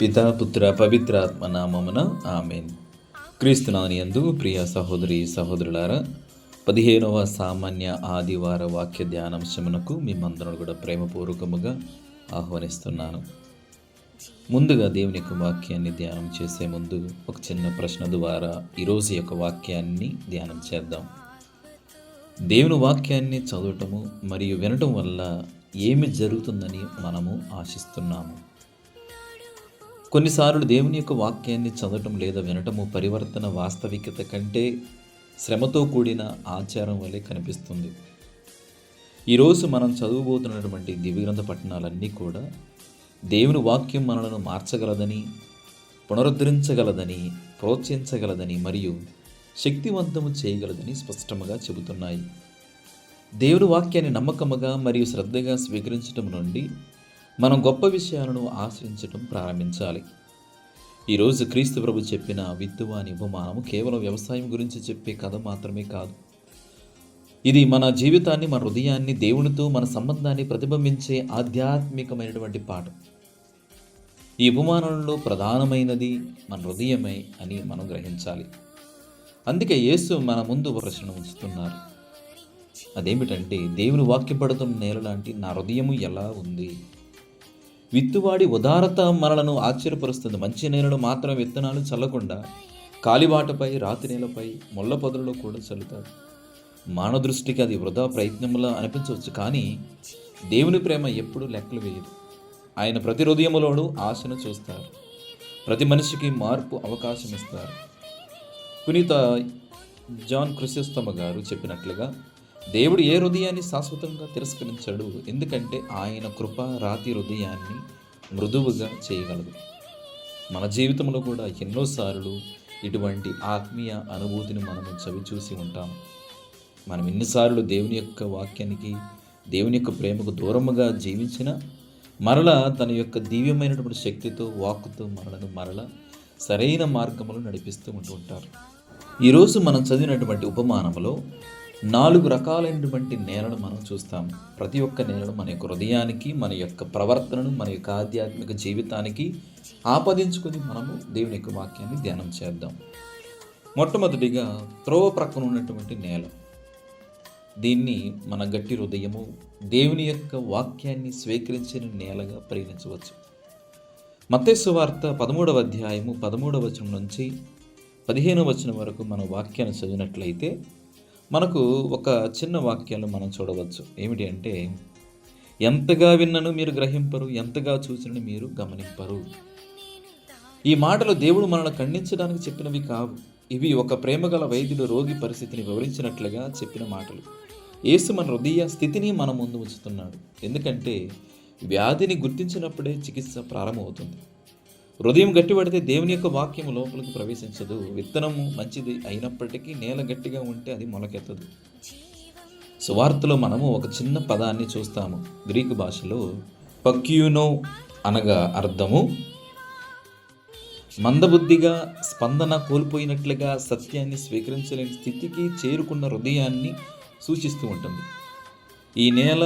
పితా పుత్ర పవిత్రాత్మ నామమున ఆమేన్. క్రీస్తునాని యందు ప్రియ సహోదరి సహోదరులారా, 15వ సామాన్య ఆదివార వాక్య ధ్యానాంశమునకు మిమ్మందరూ కూడా ప్రేమపూర్వకముగా ఆహ్వానిస్తున్నాను. ముందుగా దేవుని యొక్క వాక్యాన్ని ధ్యానం చేసే ముందు ఒక చిన్న ప్రశ్న ద్వారా ఈరోజు యొక్క వాక్యాన్ని ధ్యానం చేద్దాం. దేవుని వాక్యాన్ని చదవటము మరియు వినటం వల్ల ఏమి జరుగుతుందని మనము ఆశిస్తున్నాము. కొన్నిసార్లు దేవుని యొక్క వాక్యాన్ని చదవటం లేదా వినటము పరివర్తన వాస్తవికత కంటే శ్రమతో కూడిన ఆచారం వలె కనిపిస్తుంది. ఈరోజు మనం చదువుబోతున్నటువంటి దివ్యగ్రంథ పట్టణాలన్నీ కూడా దేవుని వాక్యం మనలను మార్చగలదని, పునరుద్ధరించగలదని, ప్రోత్సహించగలదని మరియు శక్తివంతము చేయగలదని స్పష్టంగా చెబుతున్నాయి. దేవుని వాక్యాన్ని నమ్మకముగా మరియు శ్రద్ధగా స్వీకరించడం నుండి మనం గొప్ప విషయాలను ఆశ్రయించడం ప్రారంభించాలి. ఈరోజు క్రీస్తు ప్రభు చెప్పిన విత్తువాని ఉపమానము కేవలం వ్యవసాయం గురించి చెప్పే కథ మాత్రమే కాదు. ఇది మన జీవితాన్ని, మన హృదయాన్ని, దేవునితో మన సంబంధాన్ని ప్రతిబింబించే ఆధ్యాత్మికమైనటువంటి పాఠం. ఈ ఉపమానంలో ప్రధానమైనది మన హృదయమే అని మనం గ్రహించాలి. అందుకే యేసు మన ముందు ప్రశ్న ఉంచుతున్నారు. అదేమిటంటే, దేవుని వాక్యం పడుతున్న నేల లాంటి నా హృదయము ఎలా ఉంది? విత్తువాడి ఉదారత మనలను ఆశ్చర్యపరుస్తుంది. మంచి నేలలో మాత్రం విత్తనాలు చల్లకుండా కాలిబాటపై, రాతి నేలపై, ముళ్ళ పొదలలో కూడా చల్లుతాడు. మానవ దృష్టికి అది వృధా ప్రయత్నంలా అనిపించవచ్చు, కానీ దేవుని ప్రేమ ఎప్పుడూ లెక్కలు వేయదు. ఆయన ప్రతి హృదయములోనూ ఆశను చూస్తారు. ప్రతి మనిషికి మార్పు అవకాశం ఇస్తారు. పునీత జాన్ క్రిసోస్టమ్ గారు చెప్పినట్లుగా, దేవుడు ఏ హృదయాన్ని శాశ్వతంగా తిరస్కరించాడు, ఎందుకంటే ఆయన కృప రాతి హృదయాన్ని మృదువుగా చేయగలదు. మన జీవితంలో కూడా ఎన్నోసార్లు ఇటువంటి ఆత్మీయ అనుభూతిని మనము చవిచూసి ఉంటాము. మనం ఎన్నిసార్లు దేవుని యొక్క వాక్యానికి, దేవుని యొక్క ప్రేమకు దూరముగా జీవించిన మరలా తన యొక్క దివ్యమైనటువంటి శక్తితో, వాక్కుతో మరలా సరైన మార్గములు నడిపిస్తూ ఉంటుంటారు. ఈరోజు మనం చదివినటువంటి ఉపమానంలో 4 రకాలైనటువంటి నేలను మనం చూస్తాము. ప్రతి ఒక్క నేలను మన యొక్క హృదయానికి, మన యొక్క ప్రవర్తనను, మన యొక్క ఆధ్యాత్మిక జీవితానికి ఆపాదించుకొని మనము దేవుని యొక్క వాక్యాన్ని ధ్యానం చేద్దాం. మొట్టమొదటిగా త్రోవ ప్రక్కన ఉన్నటువంటి నేల. దీన్ని మన గట్టి హృదయము, దేవుని యొక్క వాక్యాన్ని స్వీకరించిన నేలగా పరిగణించవచ్చు. మత్తయి సువార్త 13వ అధ్యాయము 13వ వచనం నుంచి 15వ వచనం వరకు మన వాక్యాన్ని చదివినట్లయితే మనకు ఒక చిన్న వాక్యాలు మనం చూడవచ్చు. ఏమిటి అంటే, ఎంతగా విన్నను మీరు గ్రహింపరు, ఎంతగా చూసినను మీరు గమనింపరు. ఈ మాటలు దేవుడు మనల్ని ఖండించడానికి చెప్పినవి కావు. ఇవి ఒక ప్రేమగల వైద్యుడు రోగి పరిస్థితిని వివరించినట్లుగా చెప్పిన మాటలు. యేసు మన హృదయ స్థితిని మన ముందు ఉంచుతున్నాడు. ఎందుకంటే వ్యాధిని గుర్తించినప్పుడే చికిత్స ప్రారంభమవుతుంది. హృదయం గట్టిపడితే దేవుని యొక్క వాక్యం లోపలికి ప్రవేశించదు. విత్తనము మంచిది అయినప్పటికీ నేల గట్టిగా ఉంటే అది మొలకెత్తదు. సువార్తలో మనము ఒక చిన్న పదాన్ని చూస్తాము. గ్రీకు భాషలో పక్యూనో అనగా అర్థము మందబుద్ధిగా, స్పందన కోల్పోయినట్లుగా, సత్యాన్ని స్వీకరించలేని స్థితికి చేరుకున్న హృదయాన్ని సూచిస్తూ ఉంటుంది. ఈ నేల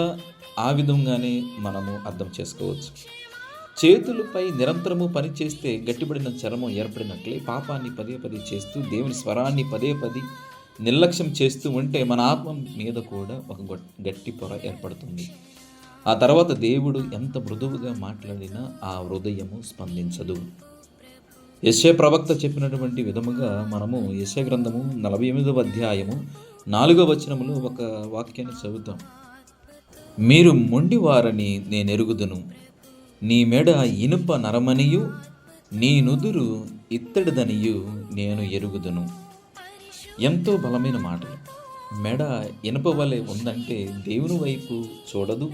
ఆ విధంగానే మనము అర్థం చేసుకోవచ్చు. చేతులపై నిరంతరము పనిచేస్తే గట్టిపడిన చర్మం ఏర్పడినట్లే పాపాన్ని పదే చేస్తూ, దేవుని స్వరాన్ని పదే నిర్లక్ష్యం చేస్తూ ఉంటే మన ఆత్మ మీద కూడా ఒక గట్టి పొర ఏర్పడుతుంది. ఆ తర్వాత దేవుడు ఎంత మృదువుగా మాట్లాడినా ఆ హృదయము స్పందించదు. యెషయా ప్రవక్త చెప్పినటువంటి విధముగా మనము యెషయా గ్రంథము 48వ అధ్యాయము 4వ వచనములో ఒక వాక్యాన్ని చదువుతాం. మీరు మొండివారని నేనెరుగుదును, నీ మెడ ఇనుప నరమనియు, నీ నుదురు ఇత్తడిదనియు నేను ఎరుగుదును. ఎంతో బలమైన మాటలు. మెడ ఇనుప వలె ఉందంటే దేవుని వైపు చూడదు,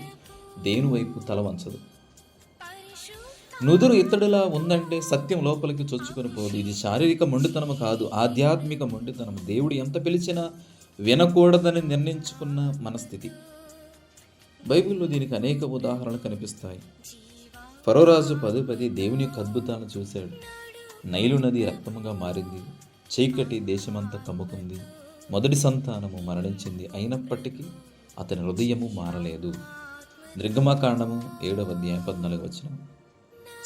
దేవుని వైపు తల వంచదు. నుదురు ఇత్తడిలా ఉందంటే సత్యం లోపలికి చొచ్చుకొని పోదు. ఇది శారీరక మొండితనము కాదు, ఆధ్యాత్మిక మొండితనము. దేవుడు ఎంత పిలిచినా వినకూడదని నిర్ణయించుకున్న మనస్థితి. బైబిల్లో దీనికి అనేక ఉదాహరణలు కనిపిస్తాయి. ఫరో రాజు పదే దేవుని యొక్క అద్భుతాలను చూశాడు. నైలు నది రక్తముగా మారింది. చీకటి దేశమంతా కమ్ముకుంది. మొదటి సంతానము మరణించింది. అయినప్పటికీ అతని హృదయము మారలేదు. నిర్గమకాండము 7వ అధ్యాయం 14వ వచనం.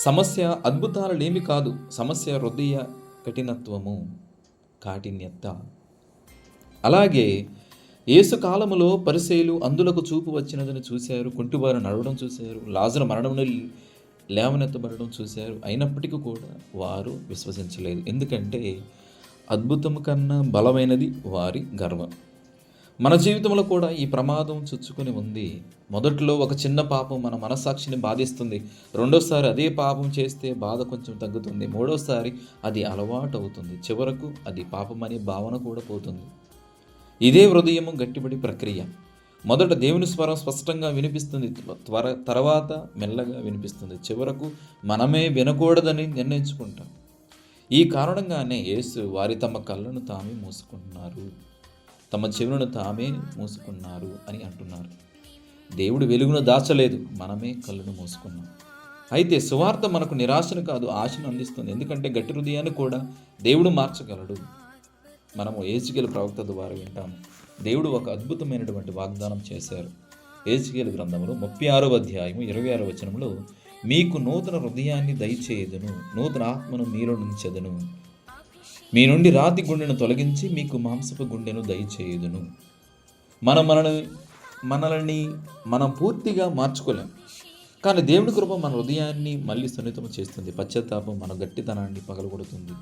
సమస్య అద్భుతాలేమి కాదు, సమస్య హృదయ కఠినత్వము, కాఠిన్యత. అలాగే యేసు కాలములో పరిసయ్యులు అందులకు చూపు వచ్చినదని చూశారు, కుంటివారు నడవడం చూశారు, లాజరు మరణం నుండి లేవనెత్తబడడం చూశారు. అయినప్పటికీ కూడా వారు విశ్వసించలేదు. ఎందుకంటే అద్భుతం కన్నా బలమైనది వారి గర్వం. మన జీవితంలో కూడా ఈ ప్రమాదం చుచ్చుకొని ఉంది. మొదట్లో ఒక చిన్న పాపం మన మనస్సాక్షిని బాధిస్తుంది. రెండోసారి అదే పాపం చేస్తే బాధ కొంచెం తగ్గుతుంది. మూడోసారి అది అలవాటు అవుతుంది. చివరకు అది పాపం అనే భావన కూడా పోతుంది. ఇదే హృదయము గట్టిబడి ప్రక్రియ. మొదట దేవుని స్వరం స్పష్టంగా వినిపిస్తుంది, తర్వాత మెల్లగా వినిపిస్తుంది, చివరకు మనమే వినకూడదని నిర్ణయించుకుంటాం. ఈ కారణంగానే యేసు వారి తమ కళ్ళను తామే మూసుకుంటున్నారు, తమ చెవులను తామే మూసుకున్నారు అని అంటున్నారు. దేవుడు వెలుగును దాచలేదు, మనమే కళ్ళను మూసుకున్నాం. అయితే సువార్త మనకు నిరాశను కాదు, ఆశను అందిస్తుంది. ఎందుకంటే గట్టి హృదయాన్ని కూడా దేవుడు మార్చగలడు. మనము ఏజికేలు ప్రవక్త ద్వారా వింటాము. దేవుడు ఒక అద్భుతమైనటువంటి వాగ్దానం చేశారు. ఏజికేలు గ్రంథంలో 36వ అధ్యాయము 26వ వచనంలో, మీకు నూతన హృదయాన్ని దయచేయదును, నూతన ఆత్మను మీలో నుంచెదను, మీ నుండి రాతి గుండెను తొలగించి మీకు మాంసపు గుండెను దయచేయుదును. మనల్ని మనం పూర్తిగా మార్చుకోలేం, కానీ దేవుని కృప మన హృదయాన్ని మళ్ళీ సున్నితం చేస్తుంది. పశ్చాత్తాపం మన గట్టితనాన్ని పగలగొడుతుంది.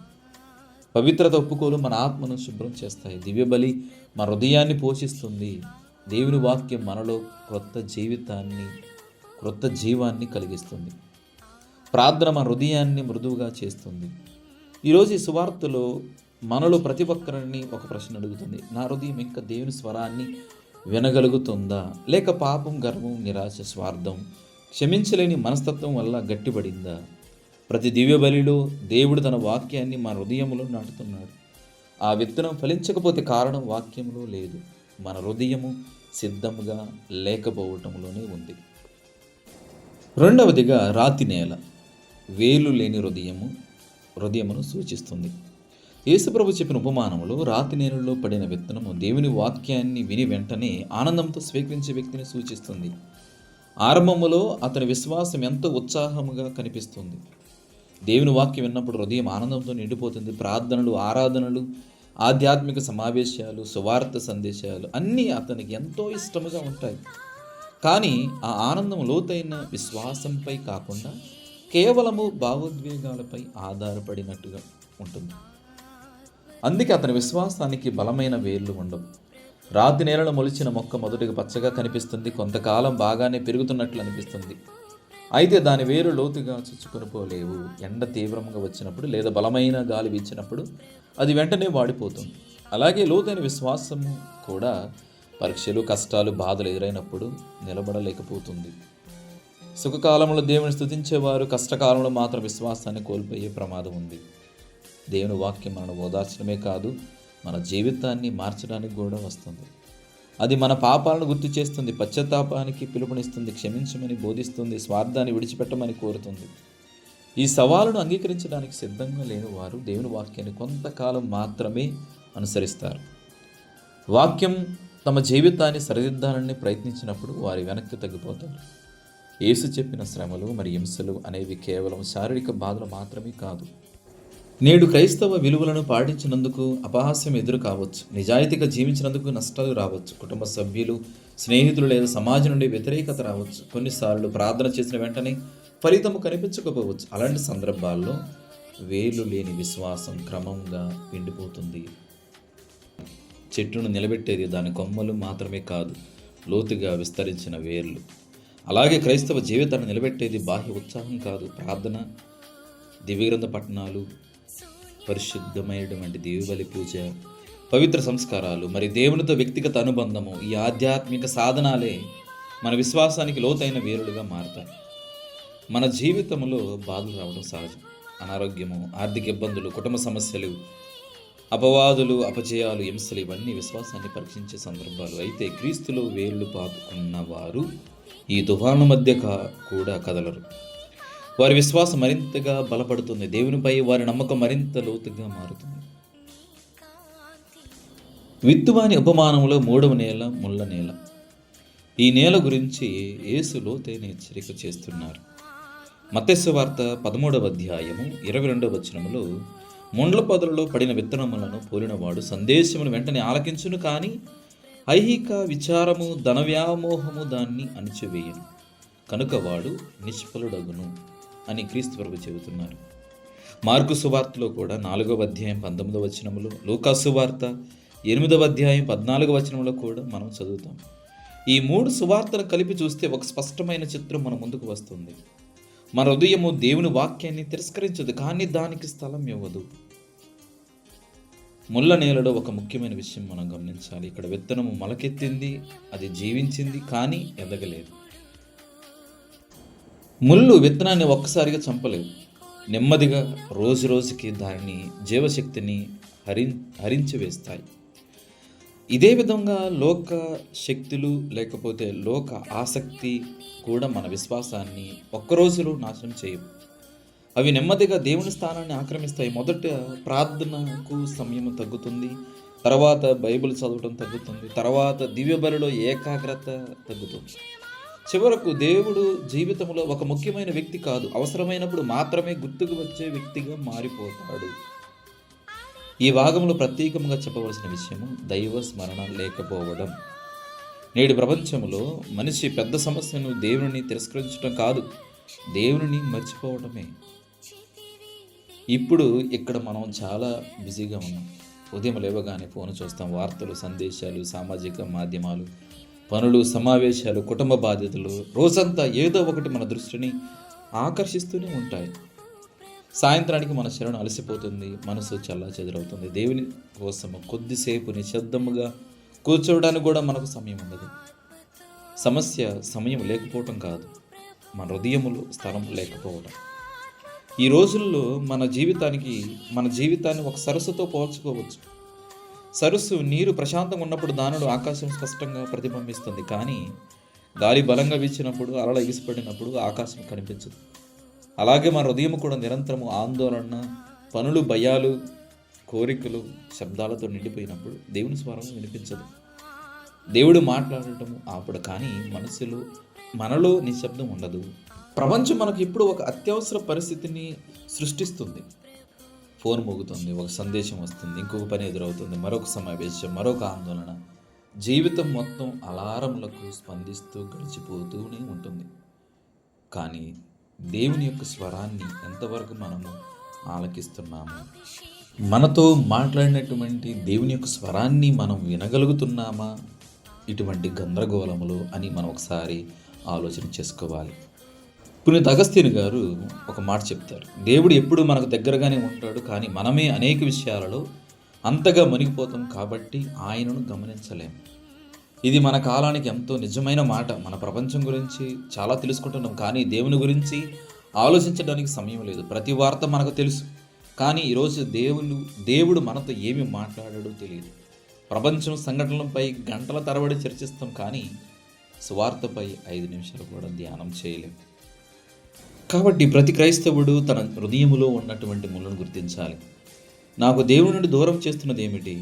పవిత్రత ఒప్పుకోలు మన ఆత్మను శుభ్రం చేస్తాయి. దివ్యబలి మన హృదయాన్ని పోషిస్తుంది. దేవుని వాక్యం మనలో క్రొత్త జీవాన్ని కలిగిస్తుంది. ప్రార్థన మన హృదయాన్ని మృదువుగా చేస్తుంది. ఈరోజు ఈ సువార్తలో మనలో ప్రతి ఒక్కరిని ఒక ప్రశ్న అడుగుతుంది. నా హృదయం ఇంకా దేవుని స్వరాన్ని వినగలుగుతుందా? లేక పాపం, గర్వం, నిరాశ, స్వార్థం, క్షమించలేని మనస్తత్వం వల్ల గట్టిపడిందా? ప్రతి దివ్య బలిలో దేవుడు తన వాక్యాన్ని మన హృదయంలో నాటుతున్నాడు. ఆ విత్తనం ఫలించకపోతే కారణం వాక్యంలో లేదు, మన హృదయము సిద్ధంగా లేకపోవటంలోనే ఉంది. రెండవదిగా రాతి నేల, వేలు లేని హృదయమును సూచిస్తుంది. యేసుప్రభు చెప్పిన ఉపమానంలో రాతి నేలలో పడిన విత్తనము దేవుని వాక్యాన్ని విని వెంటనే ఆనందంతో స్వీకరించే వ్యక్తిని సూచిస్తుంది. ఆరంభములో అతని విశ్వాసం ఎంతో ఉత్సాహముగా కనిపిస్తుంది. దేవుని వాక్యం విన్నప్పుడు హృదయం ఆనందంతో నిండిపోతుంది. ప్రార్థనలు, ఆరాధనలు, ఆధ్యాత్మిక సమావేశాలు, సువార్త సందేశాలు అన్నీ అతనికి ఎంతో ఇష్టముగా ఉంటాయి. కానీ ఆ ఆనందం లోతైన విశ్వాసంపై కాకుండా కేవలము భావోద్వేగాలపై ఆధారపడినట్టుగా ఉంటుంది. అందుకే అతని విశ్వాసానికి బలమైన వేర్లు ఉండవు. రాతి నేలలో మొలిచిన మొక్క మొదటిగా పచ్చగా కనిపిస్తుంది, కొంతకాలం బాగానే పెరుగుతున్నట్లు అనిపిస్తుంది. అయితే దాని వేరు లోతుగా చొచ్చుకొనిపోలేవు. ఎండ తీవ్రంగా వచ్చినప్పుడు లేదా బలమైన గాలి వీచినప్పుడు అది వెంటనే వాడిపోతుంది. అలాగే లోతైన విశ్వాసము కూడా పరీక్షలు, కష్టాలు, బాధలు ఎదురైనప్పుడు నిలబడలేకపోతుంది. సుఖకాలంలో దేవుని స్తుతించేవారు కష్టకాలంలో మాత్రం విశ్వాసాన్ని కోల్పోయే ప్రమాదం ఉంది. దేవుని వాక్యం మనను ఓదార్చడమే కాదు, మన జీవితాన్ని మార్చడానికి కూడా వస్తుంది. అది మన పాపాలను గుర్తు చేస్తుంది, పశ్చాత్తాపానికి పిలుపునిస్తుంది, క్షమించమని బోధిస్తుంది, స్వార్థాన్ని విడిచిపెట్టమని కోరుతుంది. ఈ సవాలును అంగీకరించడానికి సిద్ధంగా లేని వారు దేవుని వాక్యాన్ని కొంతకాలం మాత్రమే అనుసరిస్తారు. వాక్యం తమ జీవితాన్ని సరిదిద్దాలని ప్రయత్నించినప్పుడు వారి వెనక్కి తగ్గిపోతారు. యేసు చెప్పిన శ్రమలు మరి హింసలు అనేవి కేవలం శారీరక బాధలు మాత్రమే కాదు. నేడు క్రైస్తవ విలువలను పాటించినందుకు అపహాస్యం ఎదురు కావచ్చు, నిజాయితీగా జీవించినందుకు నష్టాలు రావచ్చు, కుటుంబ సభ్యులు, స్నేహితులు లేదా సమాజం నుండి వ్యతిరేకత రావచ్చు. కొన్నిసార్లు ప్రార్థన చేసిన వెంటనే ఫలితము కనిపించకపోవచ్చు. అలాంటి సందర్భాల్లో వేలు లేని విశ్వాసం క్రమంగా ఎండిపోతుంది. చెట్టును నిలబెట్టేది దాని కొమ్మలు మాత్రమే కాదు, లోతుగా విస్తరించిన వేర్లు. అలాగే క్రైస్తవ జీవితాన్ని నిలబెట్టేది బాహ్య ఉత్సాహం కాదు, ప్రార్థన, దివ్యగ్రంథ పఠనాలు, పరిశుద్ధమైనటువంటి దేవుబలి పూజ, పవిత్ర సంస్కారాలు, మరి దేవునితో వ్యక్తిగత అనుబంధము, ఈ ఆధ్యాత్మిక సాధనాలే మన విశ్వాసానికి లోతైన వేరులుగా మారతాయి. మన జీవితంలో బాధలు రావడం సహజం. అనారోగ్యము, ఆర్థిక ఇబ్బందులు, కుటుంబ సమస్యలు, అపవాదులు, అపజయాలు, హింసలు ఇవన్నీ విశ్వాసాన్ని పరీక్షించే సందర్భాలు. అయితే క్రీస్తులో వేర్లు పాతుకున్నవారు ఈ తుఫాను మధ్య కూడా కదలరు. వారి విశ్వాసం మరింతగా బలపడుతుంది, దేవునిపై వారి నమ్మకం మరింత లోతుగా మారుతుంది. విత్తువాని ఉపమానంలో 3వ నేల ముళ్ళ నేల. ఈ నేల గురించి యేసు లోతైన హెచ్చరిక చేస్తున్నారు. మత్తయి సువార్త 13వ అధ్యాయము 22వ వచనములో, ముండ్ల పొదలలో పడిన విత్తనములను పోలినవాడు సందేశమును వెంటనే ఆలకించును, కానీ ఐహిక విచారము ధన వ్యామోహము దాన్ని అణిచివేయను, కనుక వాడు నిష్ఫలుడగును అని క్రీస్తు ప్రభు చెబుతున్నారు. మార్కు సువార్తలో కూడా 4వ అధ్యాయం 19వ వచనములో, లూకా సువార్త 8వ అధ్యాయం 14వ వచనంలో కూడా మనం చదువుతాం. ఈ 3 సువార్తలు కలిపి చూస్తే ఒక స్పష్టమైన చిత్రం మన ముందుకు వస్తుంది. మన హృదయము దేవుని వాక్యాన్ని తిరస్కరించదు, కానీ దానికి స్థలం ఇవ్వదు. ముళ్ళ నేలలో ఒక ముఖ్యమైన విషయం మనం గమనించాలి. ఇక్కడ విత్తనము మొలకెత్తింది, అది జీవించింది, కానీ ఎదగలేదు. ముళ్ళు విత్తనాన్ని ఒక్కసారిగా చంపలేదు, నెమ్మదిగా రోజు రోజుకి దానిని జీవశక్తిని హరించి వేస్తాయి. ఇదే విధంగా లోక శక్తులు లేకపోతే లోక ఆసక్తి కూడా మన విశ్వాసాన్ని ఒక్కరోజులో నాశనం చేయవు. అవి నెమ్మదిగా దేవుని స్థానాన్ని ఆక్రమిస్తాయి. మొదట ప్రార్థనకు సమయం తగ్గుతుంది, తర్వాత బైబిల్ చదవడం తగ్గుతుంది, తర్వాత దివ్య బలిలో ఏకాగ్రత తగ్గుతుంది. చివరకు దేవుడు జీవితంలో ఒక ముఖ్యమైన వ్యక్తి కాదు, అవసరమైనప్పుడు మాత్రమే గుర్తుకు వచ్చే వ్యక్తిగా మారిపోతాడు. ఈ భాగంలో ప్రత్యేకంగా చెప్పవలసిన విషయము దైవ స్మరణ లేకపోవడం. నేటి ప్రపంచంలో మనిషి పెద్ద సమస్యను దేవుని తిరస్కరించడం కాదు, దేవుని మర్చిపోవడమే. ఇప్పుడు ఇక్కడ మనం చాలా బిజీగా ఉన్నాం. ఉదయం లేవగానే ఫోన్ చూస్తాం, వార్తలు, సందేశాలు, సామాజిక మాధ్యమాలు, పనులు, సమావేశాలు, కుటుంబ బాధ్యతలు, రోజంతా ఏదో ఒకటి మన దృష్టిని ఆకర్షిస్తూనే ఉంటాయి. సాయంత్రానికి మన శరీరం అలసిపోతుంది, మనసు చెల్లాచెదురవుతుంది. దేవుని కోసము కొద్దిసేపు నిశ్శబ్దముగా కూర్చోవడానికి కూడా మనకు సమయం ఉండదు. సమస్య సమయం లేకపోవటం కాదు, మన హృదయములో స్థలం లేకపోవటం. ఈ రోజుల్లో మన జీవితాన్ని ఒక సరస్సుతో పోల్చుకోవచ్చు. సరస్సు నీరు ప్రశాంతంగా ఉన్నప్పుడు దానిలో ఆకాశం స్పష్టంగా ప్రతిబింబిస్తుంది, కానీ గాలి బలంగా వీచినప్పుడు, అలల ఎగిసిపడినప్పుడు ఆకాశం కనిపించదు. అలాగే మన హృదయం కూడా నిరంతరము ఆందోళన, పనులు, భయాలు, కోరికలు, శబ్దాలతో నిండిపోయినప్పుడు దేవుని స్వరం వినిపించదు. దేవుడు మాట్లాడటం ఆపడు, కానీ మనలో నిశ్శబ్దం ఉండదు. ప్రపంచం మనకు ఇప్పుడు ఒక అత్యవసర పరిస్థితిని సృష్టిస్తుంది. ఫోన్ మోగుతుంది, ఒక సందేశం వస్తుంది, ఇంకొక పని ఎదురవుతుంది, మరొక సమావేశం, మరొక ఆందోళన. జీవితం మొత్తం అలారంలకు స్పందిస్తూ గడిచిపోతూనే ఉంటుంది. కానీ దేవుని యొక్క స్వరాన్ని ఎంతవరకు మనము ఆలకిస్తున్నాము? మనతో మాట్లాడినటువంటి దేవుని యొక్క స్వరాన్ని మనం వినగలుగుతున్నామా ఇటువంటి గందరగోళములు అని మనం ఒకసారి ఆలోచన చేసుకోవాలి. పునీత అగస్త్యని గారు ఒక మాట చెప్తారు, దేవుడు ఎప్పుడు మనకు దగ్గరగానే ఉంటాడు, కానీ మనమే అనేక విషయాలలో అంతగా మునిగిపోతాం కాబట్టి ఆయనను గమనించలేము. ఇది మన కాలానికి ఎంతో నిజమైన మాట. మన ప్రపంచం గురించి చాలా తెలుసుకుంటున్నాం, కానీ దేవుని గురించి ఆలోచించడానికి సమయం లేదు. ప్రతి వార్త మనకు తెలుసు, కానీ ఈరోజు దేవుడు మనతో ఏమి మాట్లాడాడో తెలియదు. ప్రపంచం సంఘటనలపై గంటల తరబడి చర్చిస్తాం, కానీ సువార్తపై 5 నిమిషాలు కూడా ధ్యానం చేయలేం. కాబట్టి ప్రతి క్రైస్తవుడు తన హృదయములో ఉన్నటువంటి ముళ్ళను గుర్తించాలి. నాకు దేవుని నుండి దూరం చేస్తున్నది ఏమిటి?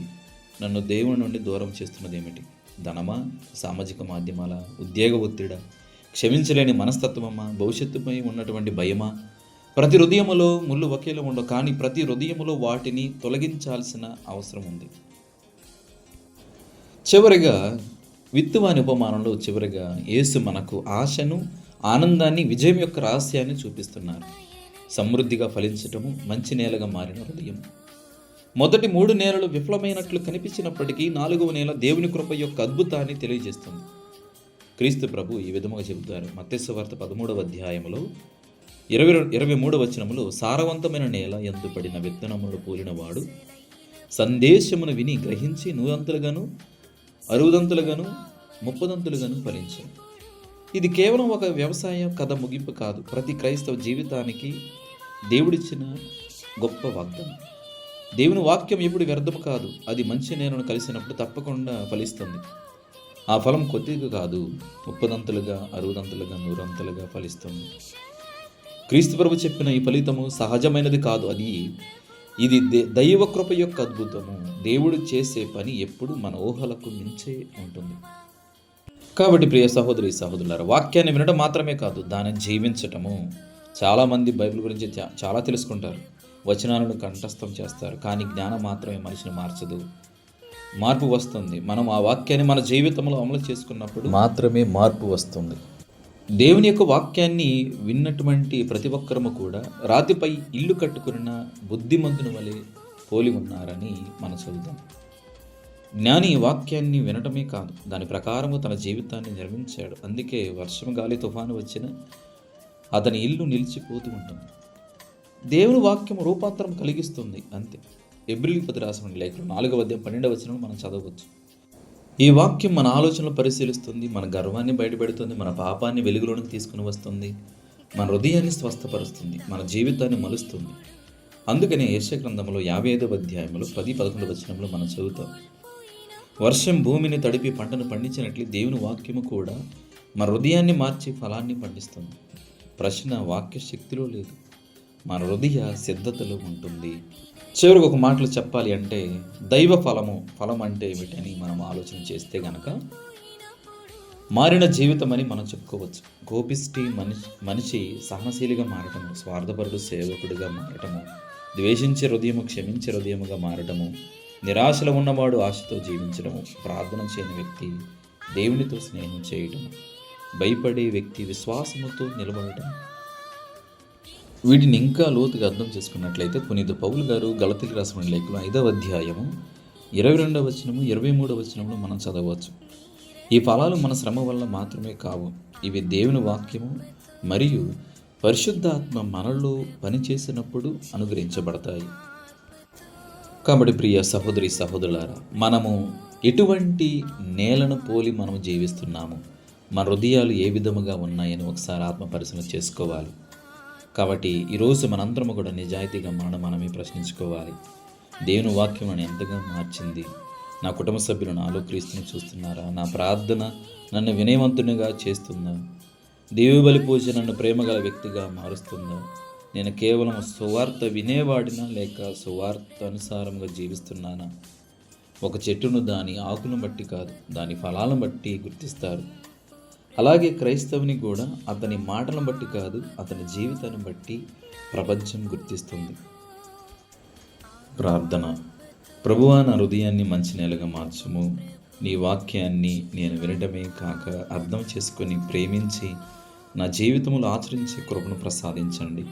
నన్ను దేవుని నుండి దూరం చేస్తున్నది ఏమిటి? ధనమా, సామాజిక మాధ్యమాల, ఉద్యోగ ఒత్తిడా, క్షమించలేని మనస్తత్వమా, భవిష్యత్తుపై ఉన్నటువంటి భయమా? ప్రతి హృదయములో ముళ్ళు ఒకేలా ఉండవు, కానీ ప్రతి హృదయములో వాటిని తొలగించాల్సిన అవసరం ఉంది. చివరిగా విత్తువాని ఉపమానంలో చివరిగా యేసు మనకు ఆశను, ఆనందాన్ని, విజయం యొక్క రహస్యాన్ని చూపిస్తున్నారు. సమృద్ధిగా ఫలించటము, మంచి నేలగా మారిన హృదయం. మొదటి 3 నేలలు విఫలమైనట్లు కనిపించినప్పటికీ 4వ నేల దేవుని కృప యొక్క అద్భుతాన్ని తెలియజేస్తుంది. క్రీస్తు ప్రభు ఈ విధముగా చెబుతారు. మత్తయి సువార్త 13వ అధ్యాయంలో 23వ వచనములో, సారవంతమైన నేల యందు పడిన విత్తనములు పోలినవాడు సందేశమును విని గ్రహించి 100 60 30 ఫలించాడు. ఇది కేవలం ఒక వ్యవసాయ కథ ముగింపు కాదు, ప్రతి క్రైస్తవ జీవితానికి దేవుడిచ్చిన గొప్ప వాగ్దానం. దేవుని వాక్యం ఎప్పుడు వ్యర్థం కాదు, అది మంచి నేలను కలిసినప్పుడు తప్పకుండా ఫలిస్తుంది. ఆ ఫలం కొద్దిగా కాదు, 30 60 100 ఫలిస్తుంది. క్రీస్తు ప్రభు చెప్పిన ఈ ఫలితము సహజమైనది కాదు, ఇది దైవ కృప యొక్క అద్భుతము. దేవుడు చేసే పని ఎప్పుడు మన ఊహలకు మించే ఉంటుంది. కాబట్టి ప్రియ సహోదరి సహోదరులారా, వాక్యాన్ని వినడం మాత్రమే కాదు, దాన్ని జీవించటము, చాలామంది బైబిల్ గురించి చాలా తెలుసుకుంటారు, వచనాలను కంఠస్థం చేస్తారు, కానీ జ్ఞానం మాత్రమే మనిషిని మార్చదు. మార్పు వస్తుంది మనం ఆ వాక్యాన్ని మన జీవితంలో అమలు చేసుకున్నప్పుడు మాత్రమే మార్పు వస్తుంది. దేవుని యొక్క వాక్యాన్ని విన్నటువంటి ప్రతి ఒక్కరము కూడా రాతిపై ఇల్లు కట్టుకున్న బుద్ధిమంతుని వలె పోలి ఉన్నారని మనం చదువుతాం. జ్ఞాని వాక్యాన్ని వినటమే కాదు, దాని ప్రకారము తన జీవితాన్ని నిర్మించాడు. అందుకే వర్షం, గాలి, తుఫాను వచ్చిన అతని ఇల్లు నిలిచిపోతూ ఉంటుంది. దేవుని వాక్యం రూపాంతరం కలిగిస్తుంది అంతే. హెబ్రీయులకు 10 రాసిన లేఖలు 4వ అధ్యాయం 12వ వచనం మనం చదవచ్చు. ఈ వాక్యం మన ఆలోచనలు పరిశీలిస్తుంది, మన గర్వాన్ని బయటపెడుతుంది, మన పాపాన్ని వెలుగులోనికి తీసుకుని వస్తుంది, మన హృదయాన్ని స్వస్థపరుస్తుంది, మన జీవితాన్ని మలుస్తుంది. అందుకనే యెషయా గ్రంథంలో 55వ అధ్యాయంలో 10-11 వచనంలో మనం చదువుతాం, వర్షం భూమిని తడిపి పంటను పండించినట్లు దేవుని వాక్యము కూడా మన హృదయాన్ని మార్చి ఫలాన్ని పండిస్తుంది. ప్రశ్న వాక్య శక్తిలో లేదు, మన హృదయ సిద్ధతలో ఉంటుంది. చివరికి ఒక మాటలు చెప్పాలి అంటే దైవ ఫలం అంటే ఏమిటని మనం ఆలోచన చేస్తే గనక మారిన జీవితం అని మనం చెప్పుకోవచ్చు. కోపిష్టి మనిషి సహనశీలిగా మారటము, స్వార్థపరుడు సేవకుడిగా మారటము, ద్వేషించే హృదయము క్షమించే హృదయముగా మారటము, నిరాశలో ఉన్నవాడు ఆశతో జీవించడము, ప్రార్థన చేయని వ్యక్తి దేవునితో స్నేహం చేయటము, భయపడే వ్యక్తి విశ్వాసముతో నిలబడటం. వీటిని ఇంకా లోతుగా అర్థం చేసుకున్నట్లయితే పునీత పౌలు గారు గలతీయులకు రాసిన లేఖలో 5వ అధ్యాయము 22వ వచనము 23వ వచనంలో మనం చదవచ్చు. ఈ ఫలాలు మన శ్రమ వల్ల మాత్రమే కావు, ఇవి దేవుని వాక్యము మరియు పరిశుద్ధాత్మ మనలో పనిచేసినప్పుడు అనుగ్రహించబడతాయి. కాబట్టి ప్రియ సహోదరి సహోదరులారా, మనము ఎటువంటి నేలను పోలి మనము జీవిస్తున్నాము, మన హృదయాలు ఏ విధముగా ఉన్నాయని ఒకసారి ఆత్మ పరిశీలన చేసుకోవాలి. కాబట్టి ఈరోజు మనందరము కూడా నిజాయితీగా మనమే ప్రశ్నించుకోవాలి. దేవుని వాక్యం నన్ను ఎంతగా మార్చింది, నా కుటుంబ సభ్యులు నాలో క్రీస్తుని చూస్తున్నారా, నా ప్రార్థన నన్ను వినయవంతునిగా చేస్తుందా, దేవుని బలి పూజ నన్ను ప్రేమగల వ్యక్తిగా మారుస్తుందా, నేను కేవలం సువార్త వినేవాడినా లేక సువార్త అనుసారంగా జీవిస్తున్నానా. ఒక చెట్టును దాని ఆకులను బట్టి కాదు, దాని ఫలాలను బట్టి గుర్తిస్తారు. అలాగే క్రైస్తవుని కూడా అతని మాటలను బట్టి కాదు, అతని జీవితాన్ని బట్టి ప్రపంచం గుర్తిస్తుంది. ప్రార్థన. ప్రభువా, నా హృదయాన్ని మంచి నేలగా మార్చుము. నీ వాక్యాన్ని నేను వినడమే కాక అర్థం చేసుకొని ప్రేమించి నా జీవితంలో ఆచరించే కృపను ప్రసాదించండి.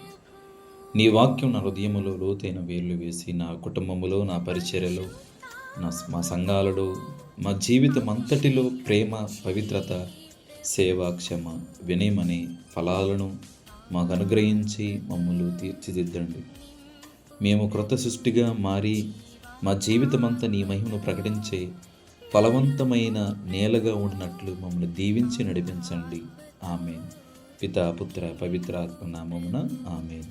నీ వాక్యం నా హృదయములో లోతైన వేర్లు వేసి నా కుటుంబములో, నా పరిచర్యలో, మా సంఘాలలో, మా జీవితం అంతటిలో ప్రేమ, పవిత్రత, సేవ, క్షమ, వినయమనే ఫలాలను మాకు అనుగ్రహించి మమ్మల్ని తీర్చిదిద్దండి. మేము క్రొత్త సృష్టిగా మారి మా జీవితమంతా నీ మహిమను ప్రకటించే ఫలవంతమైన నేలగా ఉన్నట్లు మమ్మల్ని దీవించి నడిపించండి. ఆమేన్. పితా, పుత్ర, పవిత్రాత్మ నామమున ఆమేన్.